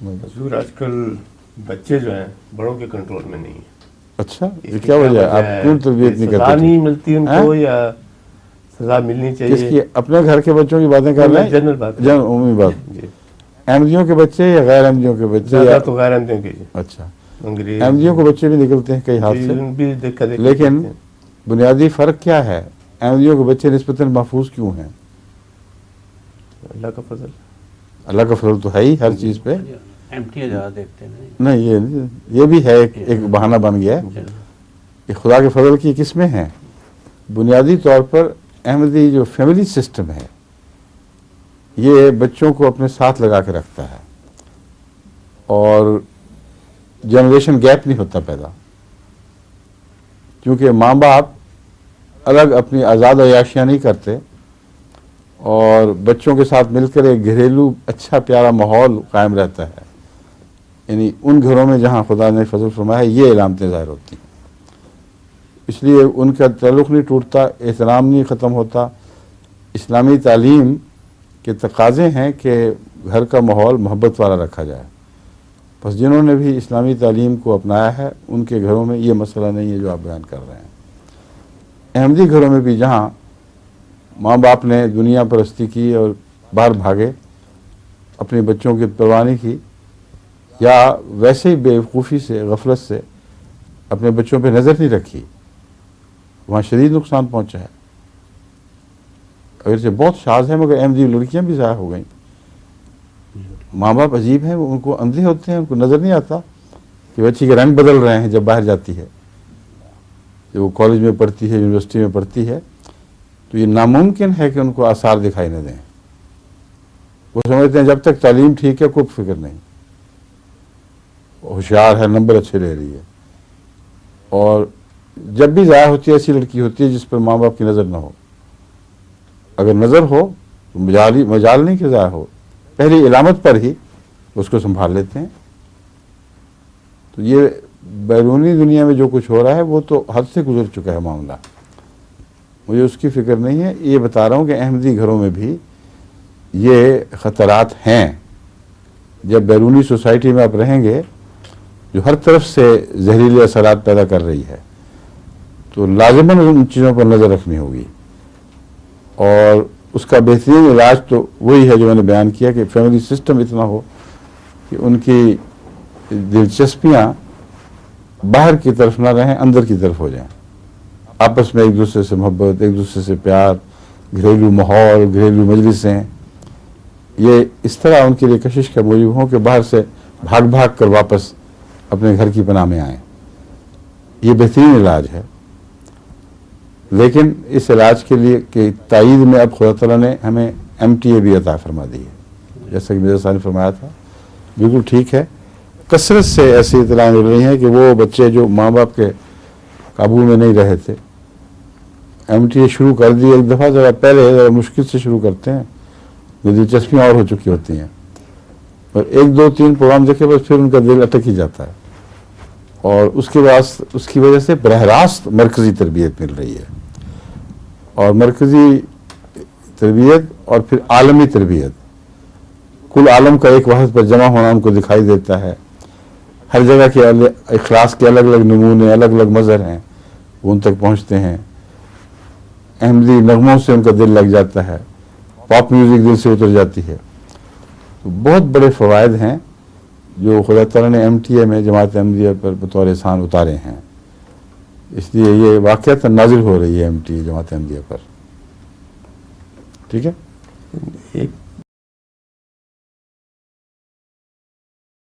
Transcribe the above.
حضور آج کل بچے جو ہیں بڑوں کے کنٹرول میں نہیں ہیں. اچھا یہ کیا وجہ ہے؟ آپ کیوں تربیت نہیں کرتے؟ سزا نہیں ملتی ان کو یا سزا ملنی چاہیے؟ کس کی؟ اپنے گھر کے بچوں کی باتیں کر رہے ہیں؟ جنرل بات، عمومی بات. احمدیوں کے بچے یا غیر احمدیوں کے بچے؟ زیادہ تو غیر احمدیوں کے. اچھا احمدیوں کے بچے بھی نکلتے ہیں کئی ہاتھ سے، لیکن بنیادی فرق کیا ہے؟ احمدیوں کے بچے نسبتاً محفوظ کیوں ہیں؟ اللہ کا فضل. اللہ کا فضل تو ہے ہی ہر چیز پہ. دیکھتے نہیں یہ بھی ہے ایک بہانہ بن گیا ہے کہ خدا کے فضل کی قسمیں ہیں. بنیادی طور پر احمدی جو فیملی سسٹم ہے یہ بچوں کو اپنے ساتھ لگا کے رکھتا ہے اور جنریشن گیپ نہیں ہوتا پیدا، کیونکہ ماں باپ الگ اپنی آزاد عیاشیاں نہیں کرتے اور بچوں کے ساتھ مل کر ایک گھریلو اچھا پیارا ماحول قائم رہتا ہے. یعنی ان گھروں میں جہاں خدا نے فضل فرمایا ہے یہ علامتیں ظاہر ہوتی ہیں، اس لیے ان کا تعلق نہیں ٹوٹتا، احترام نہیں ختم ہوتا. اسلامی تعلیم کے تقاضے ہیں کہ گھر کا ماحول محبت والا رکھا جائے. بس جنہوں نے بھی اسلامی تعلیم کو اپنایا ہے ان کے گھروں میں یہ مسئلہ نہیں ہے جو آپ بیان کر رہے ہیں. احمدی گھروں میں بھی جہاں ماں باپ نے دنیا پرستی کی اور باہر بھاگے، اپنے بچوں کی پرواہ نہیں کی، یا ویسے ہی بے وقوفی سے غفلت سے اپنے بچوں پہ نظر نہیں رکھی، وہاں شدید نقصان پہنچا ہے. اگرچہ بہت شاذ ہے مگر احمدی لڑکیاں بھی ضائع ہو گئیں. ماں باپ عجیب ہیں، ان کو اندھے ہوتے ہیں، ان کو نظر نہیں آتا کہ بچی کے رنگ بدل رہے ہیں جب باہر جاتی ہے، جب وہ کالج میں پڑھتی ہے، یونیورسٹی میں پڑھتی ہے، تو یہ ناممکن ہے کہ ان کو آثار دکھائی نہ دیں. وہ سمجھتے ہیں جب تک تعلیم ٹھیک ہے کوئی فکر نہیں، ہوشیار ہے، نمبر اچھے لے رہی ہے. اور جب بھی ضائع ہوتی ہے ایسی لڑکی ہوتی ہے جس پر ماں باپ کی نظر نہ ہو. اگر نظر ہو تو مجال نہیں کہ ضائع ہو، پہلی علامت پر ہی اس کو سنبھال لیتے ہیں. تو یہ بیرونی دنیا میں جو کچھ ہو رہا ہے وہ تو حد سے گزر چکا ہے معاملہ، مجھے اس کی فکر نہیں ہے. یہ بتا رہا ہوں کہ احمدی گھروں میں بھی یہ خطرات ہیں. جب بیرونی سوسائٹی میں آپ رہیں گے جو ہر طرف سے زہریلے اثرات پیدا کر رہی ہے تو لازماً ان چیزوں پر نظر رکھنی ہوگی. اور اس کا بہترین علاج تو وہی ہے جو میں نے بیان کیا کہ فیملی سسٹم اتنا ہو کہ ان کی دلچسپیاں باہر کی طرف نہ رہیں، اندر کی طرف ہو جائیں. آپس میں ایک دوسرے سے محبت، ایک دوسرے سے پیار، گھریلو ماحول، گھریلو مجلسیں، یہ اس طرح ان کے لیے کشش کا موجب ہوں کہ باہر سے بھاگ بھاگ کر واپس اپنے گھر کی پناہ میں آئیں. یہ بہترین علاج ہے. لیکن اس علاج کے لیے کہ تائید میں اب خدا تعالیٰ نے ہمیں MTA بھی عطا فرما دی ہے، جیسا کہ مرزا صاحب نے فرمایا تھا، بالکل ٹھیک ہے. کثرت سے ایسی اطلاع مل رہی ہیں کہ وہ بچے جو ماں باپ کے قابو میں نہیں رہے تھے MTA شروع کر دی. ایک دفعہ ذرا پہلے ذرا مشکل سے شروع کرتے ہیں، دلچسپیاں اور ہو چکی ہوتی ہیں، اور 1 2 3 پروگرام دیکھے بس پھر ان کا دل اٹک ہی جاتا ہے. اور اس کے بعد اس کی وجہ سے براہ راست مرکزی تربیت مل رہی ہے، اور مرکزی تربیت اور پھر عالمی تربیت، کل عالم کا ایک واحد پر جمع ہونا ان کو دکھائی دیتا ہے. ہر جگہ کے اخلاص کے الگ الگ نمونے، الگ الگ مظہر ہیں، وہ ان تک پہنچتے ہیں. احمدی نغموں سے ان کا دل لگ جاتا ہے، پاپ میوزک دل سے اتر جاتی ہے. تو بہت بڑے فوائد ہیں جو خدا تعالیٰ نے MTA میں جماعت احمدیہ پر بطور احسان اتارے ہیں. اس لیے یہ واقعات نازل ہو رہی ہے MTA جماعت احمدیہ پر. ٹھیک ہے.